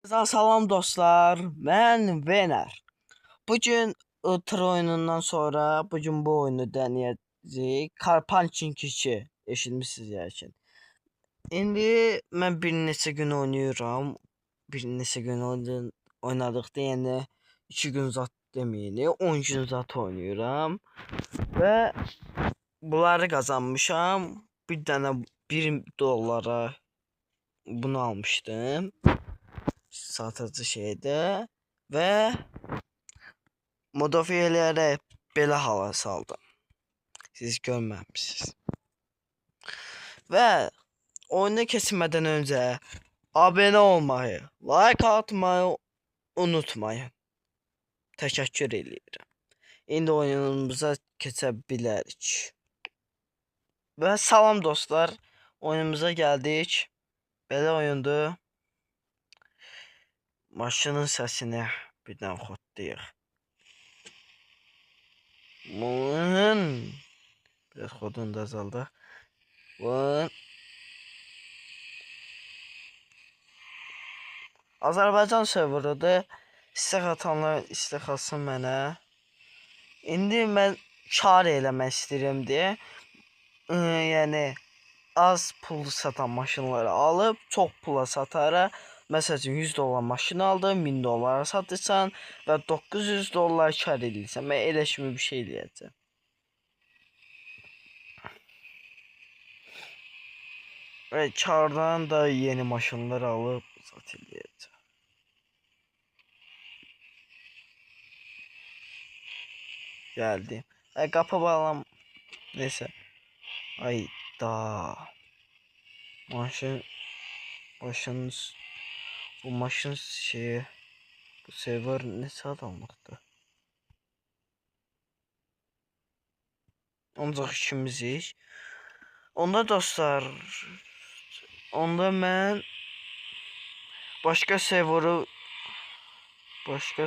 Salam dostlar, ben Vener. Bugün tır oyunundan sonra bugün bu oyunu deneyəcəyik. Car Punching 2 eşitmişsiniz yəqin. İndi mən bir neçə gün oynayıram. Bir neçə gün oynadıqda yəni 2 gün zat deməyin, 10 gün zat oynayıram və bunları qazanmışam. Bir dənə 1 dollara bunu almışdım. Satıcı şeydə və modifiyələrə belə hala saldım. Siz görməmisiniz. Və oyuna keçmədən öncə abunə olmayı, like atmayı unutmayın. Təşəkkür edirəm. İndi oyunumuza keçə bilərik. Və salam dostlar, oyunumuza gəldik. Belə oyundur. Maşının səsini birdən xotlayıq. Biraz kodunu da azaldı. Azərbaycan serveridir. İstək atanlar istək alsın mənə. İndi mən kar eləmək istəyirəm deyə. Yəni az pul satan maşınları alıb çox pula satara. Məsələn 100 dollar maşın aldım, 1000 dollara satırsan və 900 dollar kar edirsən. Mən elə kimi bir şey eləyəcəm. Ve kardan da yeni maşınlar alıp satılacak. Geldi. Kapı bağlam. Neyse. Ay da. Maşın. Bu maşın şeyi. Bu server ne adamlıktı? Ancaq işimiz. Onda dostlar. Onda mən başqa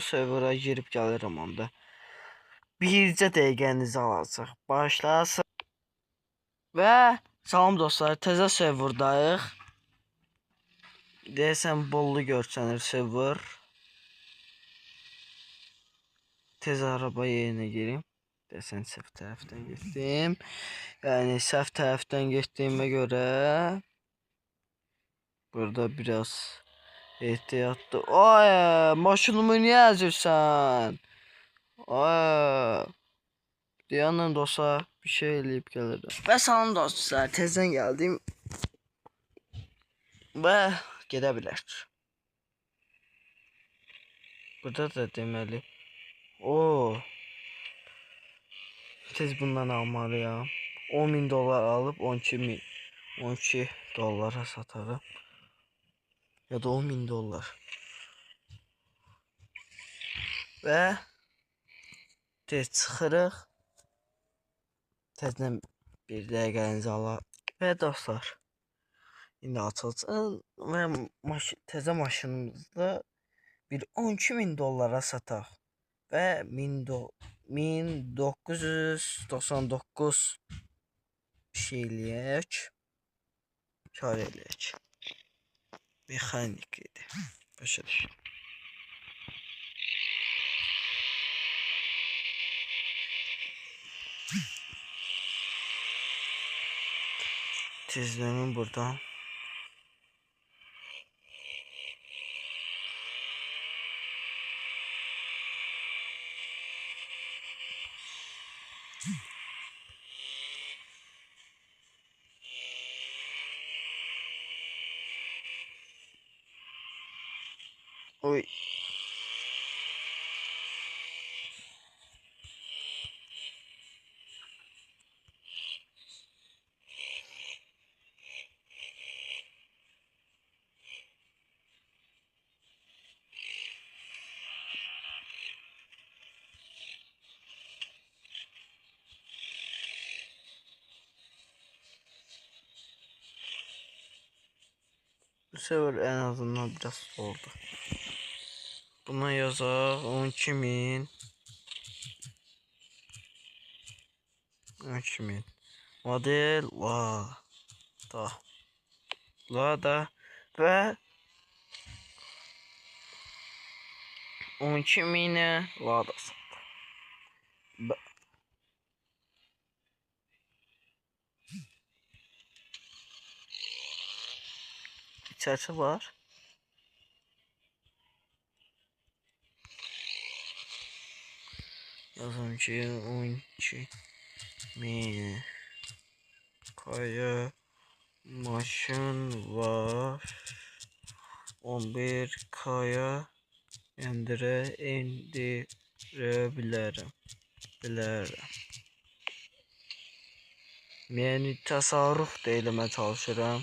servera girib gəlirəm onda. Bircə dəqiqənizi alacaq. Başlasın. Və salam dostlar, təzə serverdayıq. Deyəsən bollu görsənir server. Tez araba yerinə girim. Deyəsən səhv tərəfdən getdim. Yəni səhv tərəfdən getdiyimə görə burada biraz ehtiyatlı. Ay, maşınımı niyə əzirsən? Ay. Dayanın dostlar, bir şey eləyib gəlirəm. Və salam dostlar, tezdən gəldim. Və gedə bilər. Burada da deməli. Tez bundan almalıyam. 10.000 dolar alıp 12 dolara satarım. Ya da 10.000 dolar. Və tez çıxırıq. Tezdən bir dəqiqənizi alaq. Və dostlar, indi açılsın və təzə maşınımızda bir 12.000 dolara sataq. Və 1999 şey eləyək. Kar eləyək. Mexanik idi. Başa düşdüm. Tezlənin buradan. Oy. Bu sefer en azından biraz oldu. Buna yazar 12.000 12.000 model Lada ve 12 mini Lada satdı. İçerisi var. Yazımcı 12 mini kaya maşın var. 11 kaya indirebilirim. Yani tasarruf da eləmə çalışıram.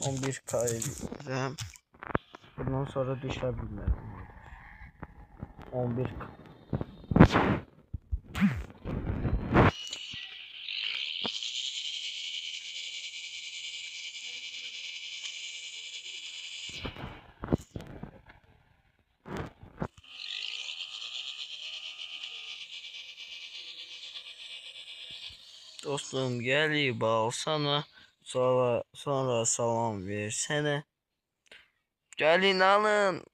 On bir kaydım. Bundan sonra düşebilirim. 11 dostum gelip alsana, sonra salam versene. Gelin alın,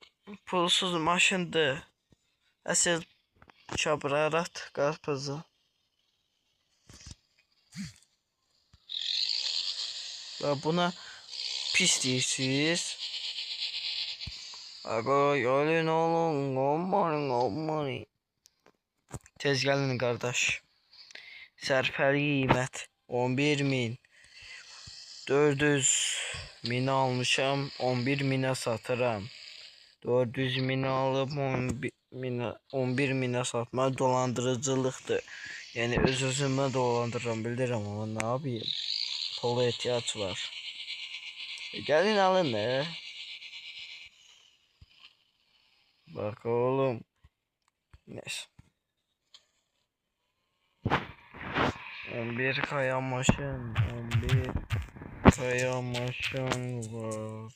pulsuz maşındı. Əsl çabrarat qarpızı. Və buna pis deyirsiniz. Aga gelin alın, olmayın. Tez gəlin qardaş. Sərfəli qiymət 11.000. 400.000 almışam, 11.000'e satıram. 400.000 alıp 11.000'e satma dolandırıcılıktır. Yani öz-özümə dolandırıram, bilirəm ama ne yapayım? Pula ihtiyaç var. Gelin alın ne? Bak oğlum. Neyse. 11 kaya maşın, 11 kaya maşın var.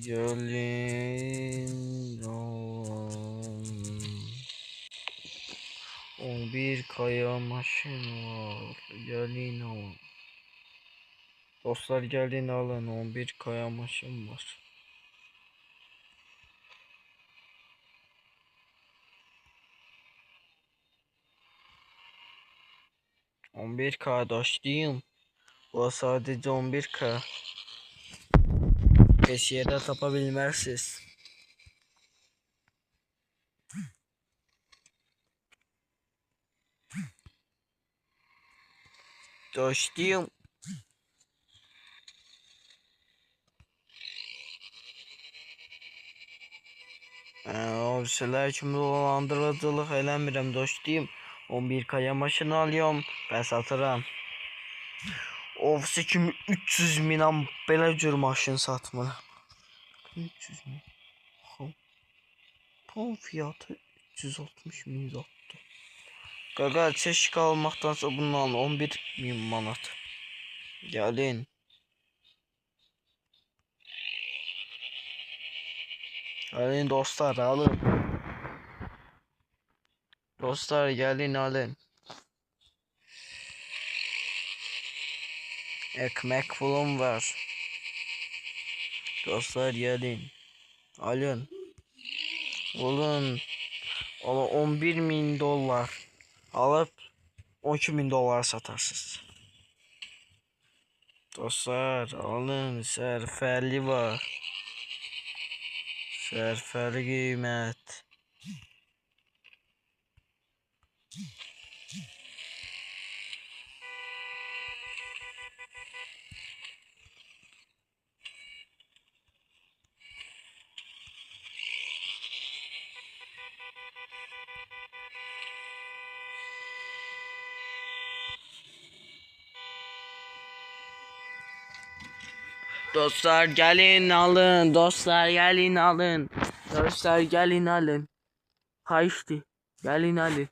Gelin alın. 11 kaya maşın var. Gelin alın. Dostlar gelin alın. 11 kaya maşın var. On bir kardeşliğim. Bu sadece 11K. Eşyada tapabilmezsiniz. Dostum. O şeyler kimi dolandırıcılık eləmirəm dostum. 11K'ya maşın alıyorum. Ben satıram. Ofisi kimi 300.000'a belə cür maşın satmır. 300.000. Pon fiyatı 360.000 zaptı. Qaqa çeşik almaqdansa bunu alın 11.000 manat. Gelin. Gelin dostlar alın. Dostlar gelin alın. Ekmek falan var. Dostlar gelin. Alın. Alın. 11.000 dolar. Alıp 12.000 dolar satarsınız. Dostlar alın. Sərfəli var. Sərfəli qiymət. Dostlar gelin alın. Dostlar gelin alın. Dostlar gelin alın. Kaçtı. Gelin alın.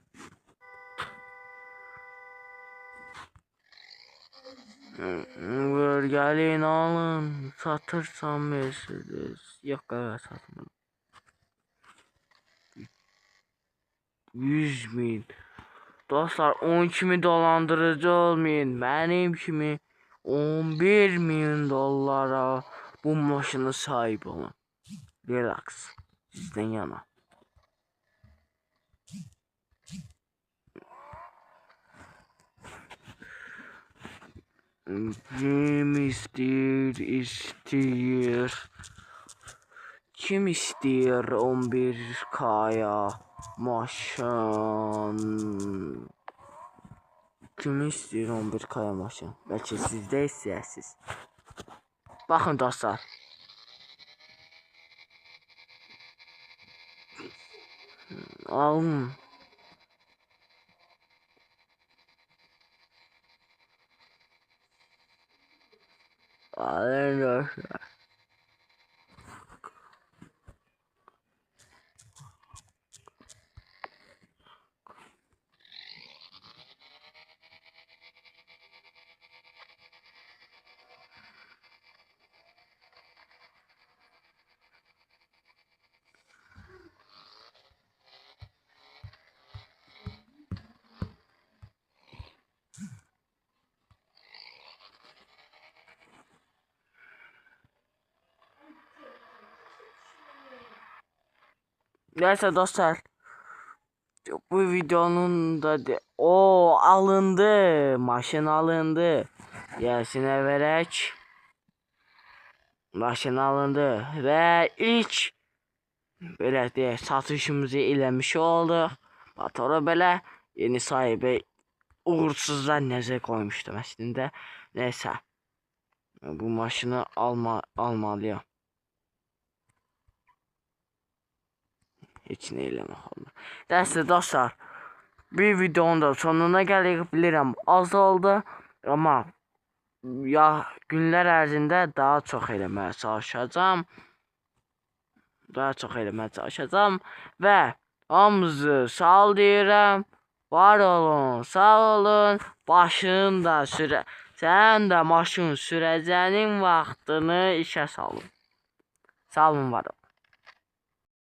Gelin alın. Satırsam Mercedes. Yok evet satmadım. 100.000. Dostlar 10 kimi dolandırıcı olmayın. Benim kimi 11 milyon dolara bu maşına sahip olun. Relax. Sizden yana. Kim istiyor? Kim istiyor 11K'ya maşın? Kim istiyor 11K'ya maşın? Belki sizde istəyirsiniz. Bakın dostlar. Alın. Alın dostlar. Neyse dostlar. Bu videonun da alındı. Maşın alındı. Gelsinə verək. Maşın alındı ve ilk belə deyək satışımızı eləmiş olduq. Motora belə yeni sahibi uğursuzlar nəzər koymuştum əslində. Neyse. Bu maşını almalıyım. Heç nə eləmək olmur. Neyse dostlar. Bir videonun da sonuna gəlirik. Bilirəm az oldu. Ama ya günlər ərzində daha çox eləməyə çalışacağım. Və hamınızı sağ ol deyirəm. Var olun, sağ olun. Başını da sən də maşın sürəcənin vaxtını işə salın. Sağ olun, var olun.